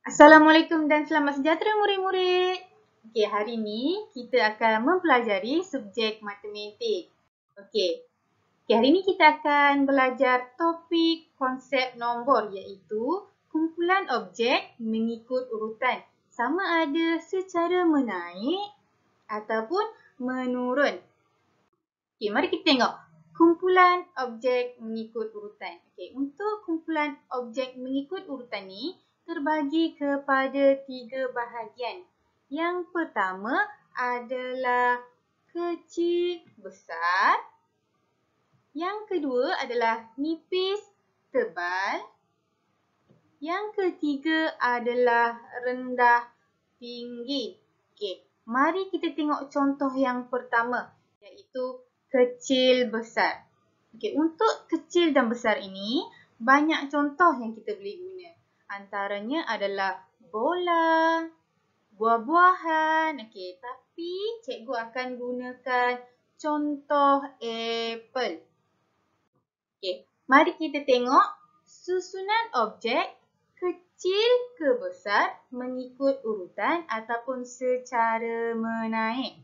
Assalamualaikum dan selamat sejahtera murid-murid. Okey, hari ni kita akan mempelajari subjek matematik. Okey. Hari ni kita akan belajar topik konsep nombor iaitu kumpulan objek mengikut urutan sama ada secara menaik ataupun menurun. Okey, mari kita tengok kumpulan objek mengikut urutan. Okey, untuk kumpulan objek mengikut urutan ni terbagi kepada 3 bahagian. Yang pertama adalah kecil besar. Yang kedua adalah nipis tebal. Yang ketiga adalah rendah tinggi. Okey, mari kita tengok contoh yang pertama iaitu kecil besar. Okey, untuk kecil dan besar ini banyak contoh yang kita boleh guna. Antaranya adalah bola, buah-buahan. Okey, tapi cikgu akan gunakan contoh apple. Okey, mari kita tengok susunan objek kecil ke besar mengikut urutan ataupun secara menaik.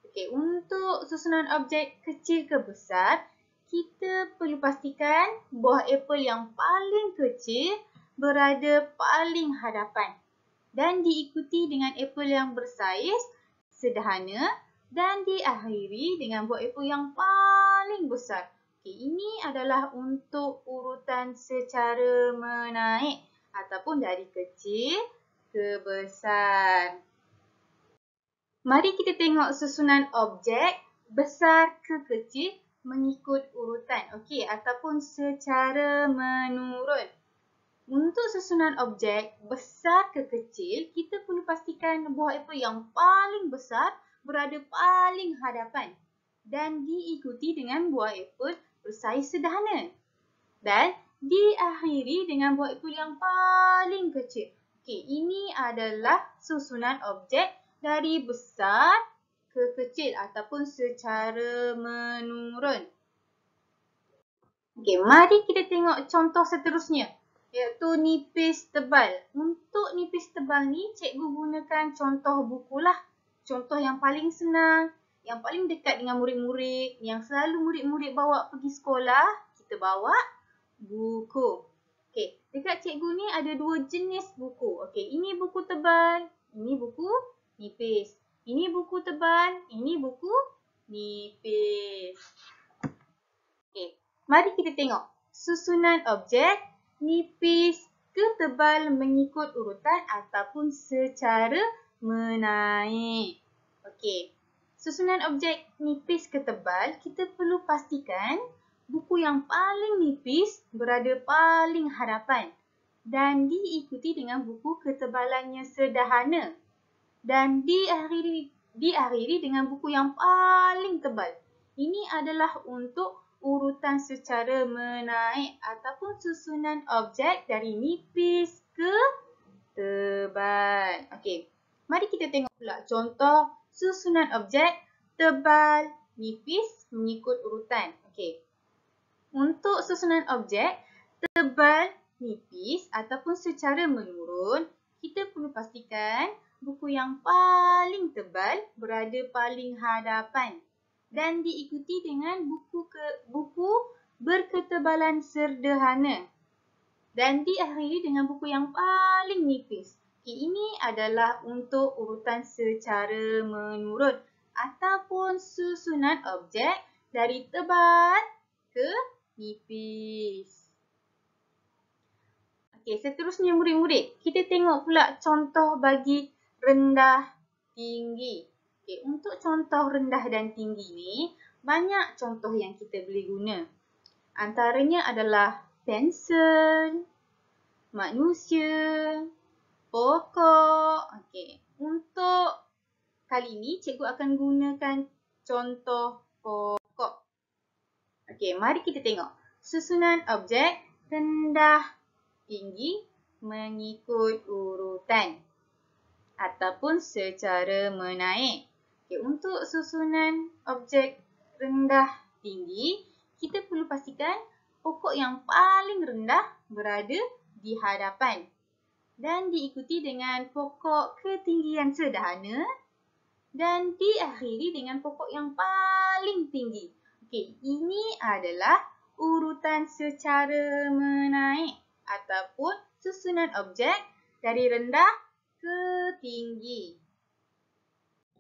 Okey, untuk susunan objek kecil ke besar, kita perlu pastikan buah apple yang paling kecil berada paling hadapan dan diikuti dengan apple yang bersaiz sederhana dan diakhiri dengan buah apple yang paling besar. Okey, ini adalah untuk urutan secara menaik ataupun dari kecil ke besar. Mari kita tengok susunan objek besar ke kecil mengikut urutan, okey, ataupun secara menurun. Untuk susunan objek besar ke kecil, kita perlu pastikan buah apple yang paling besar berada paling hadapan dan diikuti dengan buah apple bersaiz sederhana dan diakhiri dengan buah apple yang paling kecil. Okey, ini adalah susunan objek dari besar ke kecil ataupun secara menurun. Okey, mari kita tengok contoh seterusnya iaitu nipis tebal. Untuk nipis tebal ni cikgu gunakan contoh buku lah. Contoh yang paling senang, yang paling dekat dengan murid-murid, yang selalu murid-murid bawa pergi sekolah, kita bawa buku. Okey, dekat cikgu ni ada 2 jenis buku. Okey, ini buku tebal, ini buku nipis. Ini buku tebal, ini buku nipis. Okey, mari kita tengok susunan objek nipis ke tebal mengikut urutan ataupun secara menaik. Okey, susunan objek nipis ke tebal, kita perlu pastikan buku yang paling nipis berada paling hadapan dan diikuti dengan buku ketebalannya sederhana dan diakhiri dengan buku yang paling tebal. Ini adalah untuk urutan secara menaik ataupun susunan objek dari nipis ke tebal. Okey, mari kita tengok pula contoh susunan objek tebal, nipis mengikut urutan. Okey, untuk susunan objek tebal, nipis ataupun secara menurun, kita perlu pastikan buku yang paling tebal berada paling hadapan dan diikuti dengan buku berketebalan sederhana dan diakhiri dengan buku yang paling nipis. Okay, ini adalah untuk urutan secara menurun ataupun susunan objek dari tebal ke nipis. Okey, seterusnya murid-murid, kita tengok pula contoh bagi rendah tinggi. Okey, untuk contoh rendah dan tinggi ni, banyak contoh yang kita boleh guna. Antaranya adalah pensel, manusia, pokok. Okey, untuk kali ni cikgu akan gunakan contoh pokok. Okey, mari kita tengok susunan objek rendah tinggi mengikut urutan ataupun secara menaik. Okay, untuk susunan objek rendah tinggi, kita perlu pastikan pokok yang paling rendah berada di hadapan dan diikuti dengan pokok ketinggian sederhana dan diakhiri dengan pokok yang paling tinggi. Okey, ini adalah urutan secara menaik ataupun susunan objek dari rendah ke tinggi.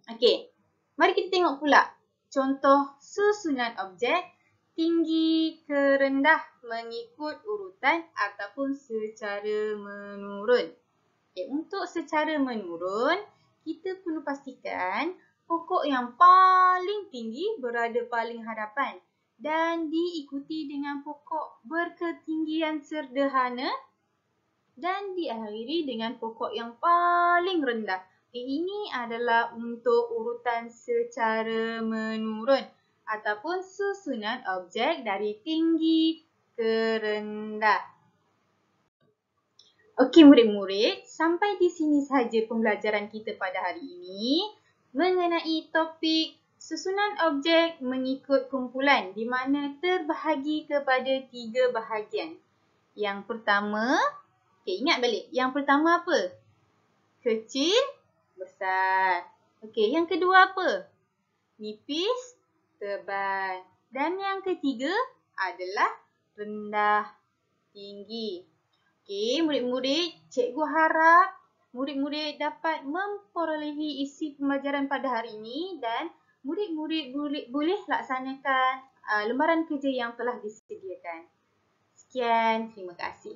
Okey, mari kita tengok pula contoh susunan objek tinggi ke rendah mengikut urutan ataupun secara menurun. Okay, untuk secara menurun, kita perlu pastikan pokok yang paling tinggi berada paling hadapan dan diikuti dengan pokok berketinggian sederhana dan diakhiri dengan pokok yang paling rendah. Ini adalah untuk urutan secara menurun ataupun susunan objek dari tinggi ke rendah. Okey murid-murid, sampai di sini sahaja pembelajaran kita pada hari ini mengenai topik susunan objek mengikut kumpulan di mana terbahagi kepada 3 bahagian. Yang pertama, ingat balik. Yang pertama apa? Kecil, besar. Okey, yang kedua apa? Nipis, tebal. Dan yang ketiga adalah rendah, tinggi. Okey, murid-murid, cikgu harap murid-murid dapat memperolehi isi pembelajaran pada hari ini dan murid-murid boleh laksanakan lembaran kerja yang telah disediakan. Sekian, terima kasih.